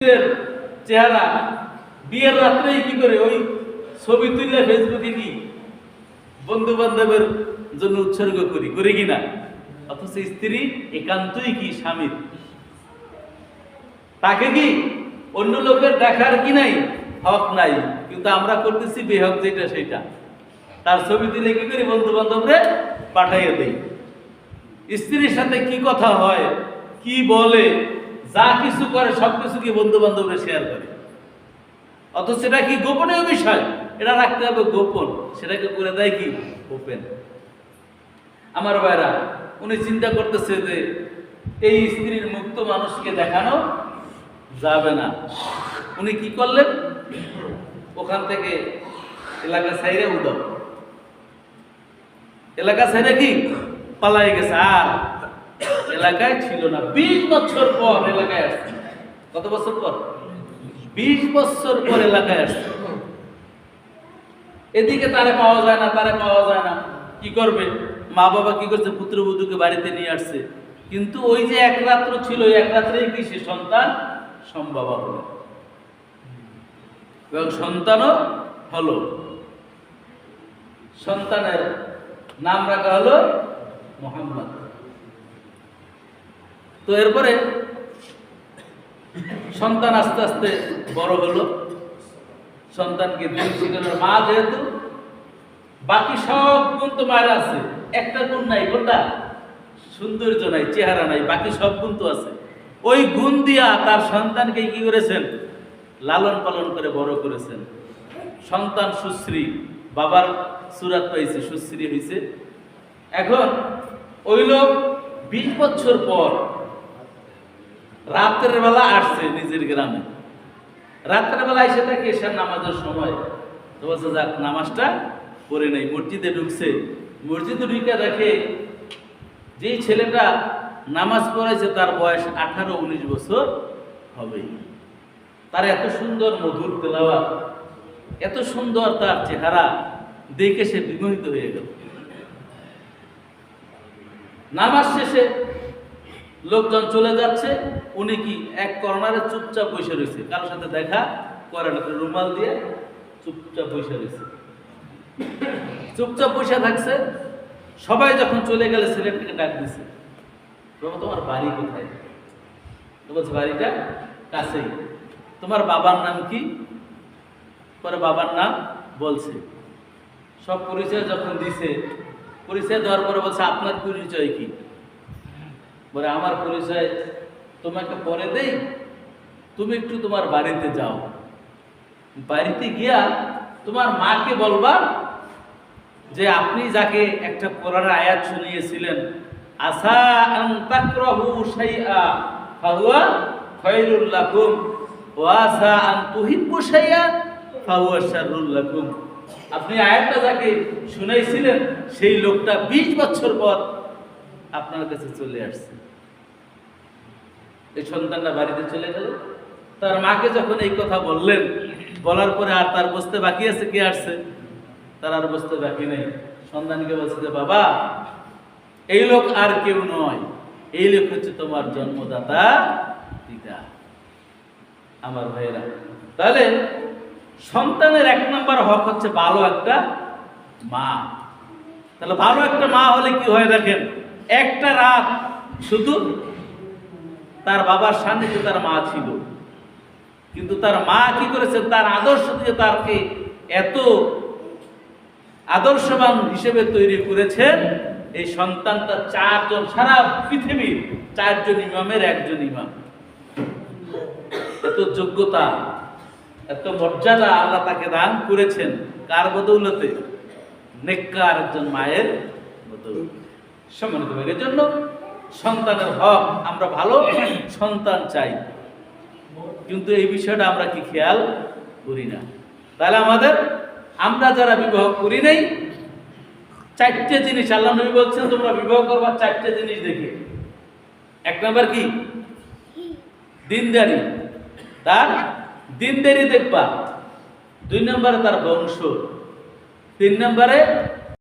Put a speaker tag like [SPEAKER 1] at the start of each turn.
[SPEAKER 1] চেহারা বিয়ের রাত্রেই কি করে ওই ছবি তুললে ফেসবুকে কি বন্ধু বান্ধবের জন্য উৎসর্গ করি কিনা, অথচ স্ত্রী একান্তই কি স্বামীর, তাকে কি অন্য লোকের দেখার কি নাই, হক নাই, কিন্তু আমরা করতেছি বেহক যেটা সেটা। তার ছবি তুলে কি করি বন্ধু বান্ধবরে পাঠাইয়া দেই। স্ত্রীর সাথে কি কথা হয়, কি বলে, যা কিছু করে সবকিছু কি বন্ধু বান্ধবরা শেয়ার করে, অথচ সেটা কি গোপনীয় বিষয়, এটা রাখতে হবে গোপন, সেটাকে করে দেয় কি ওপেন। আমার ভাইরা, উনি চিন্তা করতেছে যে এই স্ত্রীর মুক্ত মানুষকে দেখানো যাবে না। উনি কি করলেন, ওখান থেকে এলাকা ছাইরে উদাও, এলাকা ছাইরে কি পালাই গেছে, আর এলাকায় ছিল না। 20 বছর পর এলাকায় আসছে। কত বছর পর? 20 বছর পর এলাকায় আসছে। এদিকে তারে পাওয়া যায় না, তারে পাওয়া যায় না, কি করবে? মা বাবা কি করছে, পুত্রবধূকে বাড়িতে নিয়ে আসছে, কিন্তু ওই যে এক রাত্র ছিল, এক রাত্রেই কি সে সন্তান সম্ভব হলো, এবং সন্তানও হলো। সন্তানের নাম রাখা হলো মুহাম্মদ। তো এরপরে সন্তান আস্তে আস্তে বড় হলো, সন্তানকে দিন শিখানোর মা যেহেতু, বাকি সব গুণ তো মায়ের আছে, একটা গুণ নাই, কোনটা? সৌন্দর্য নাই, চেহারা নাই, বাকি সব গুণ তো আছে। ওই গুণ দিয়া তার সন্তানকে কি করেছেন, লালন পালন করে বড় করেছেন। সন্তান সুশ্রী, বাবার সুরাত পাইছে, সুশ্রী হয়েছে। এখন ওই লোক 20 বছর পর রাতের বেলা আসছে নিজের গ্রামে। রাতের বেলা এসে থাকে এশার নামাজের সময়, তো বলছে যাক নামাজটা পড়ে নেই। মসজিদে ঢুকছে, মসজিদে ঢুকে দেখে যেই ছেলেটা নামাজ পড়াইছে তার বয়স 18-19 বছর হবে। তার এত সুন্দর মধুর তেলাওয়াত, এত সুন্দর তার চেহারা, দেখে সে বিমোহিত হয়ে গেল। নামাজ শেষে লোকজন চলে যাচ্ছে, উনি কি এক কর্নারে চুপচাপ বসে রয়েছে, কারোর সাথে দেখা করে না, রুমাল দিয়ে চুপচাপ বসে রয়েছে, চুপচাপ বসে থাকছে। সবাই যখন চলে গেলে ছেলেটাকে ডাক দিছে, বাবা তোমার বাড়ি কোথায়? তো বলছে বাড়িটা কাছেই। তোমার বাবার নাম কি? পরে বাবার নাম বলছে, সব পরিচয় যখন দিছে, পরিচয় দেওয়ার পরে বলছে আপনার পরিচয় কি? বলে আমার পরিচয় তোমাকে পরে দেই, তুমি একটু তোমার বাড়িতে যাও, বাড়িতে গিয়া তোমার মাকে বলবা যে আপনি যাকে একটা কোরআনের আয়াত শুনিয়েছিলেন, আসা আন তাকরাহু শাইআ ফাহুয়া খায়রুল লাকুম ওয়া আসা আন তুহিব্বু শাইআ ফাহুয়া শাররুল লাকুম। আপনি আয়াতটা যাকে শুনাইছিলেন সেই লোকটা 20 বছর পর আপনার কাছে চলে আসছে। এই সন্তানটা বাড়িতে চলে গেল, তার মাকে যখন এই কথা বললেন, বলার পরে আর তার বুঝতে বাকি আছে, কে আসছে? তার আর বুঝতে বাকি নেই। সন্তানকে বলছে যে বাবা, এই লোক আর কেউ নয়, এই লোক হচ্ছে তোমার জন্মদাতা পিতা। আমার ভাইয়েরা, তাহলে সন্তানের 1 নম্বর হক হচ্ছে ভালো একটা মা। তাহলে ভালো একটা মা হলে কি হয় দেখেন, একটা রাত শুধু তার বাবার সান্নিধ্যে তার মা ছিল, কিন্তু তার মা কি করেছে, তার আদর্শ দিয়ে তাকে এত আদর্শবান হিসেবে তৈরি করেছেন। এই সন্তানটা 4 জন, সারা পৃথিবীর 4 জন ইমামের একজন ইমাম। এত যোগ্যতা, এত মর্যাদা আল্লাহ তাকে দান করেছেন, কার বদৌলতে? নেককার একজন মায়ের বদৌলতে। সম্মানিত ভাইয়ের জন্য সন্তানের হক, আমরা ভালো সন্তান চাই, কিন্তু এই বিষয়টা আমরা কি খেয়াল করি না। তাহলে আমরা যারা বিবাহ করি নাই, 4টে জিনিস আল্লাহ নবী বলছেন তোমরা বিবাহ করবা 4টে জিনিস দেখে। 1 নম্বর কি? দিনদারি, তার দিনদারি দেখবা। 2 নম্বরে তার বংশ। 3 নম্বরে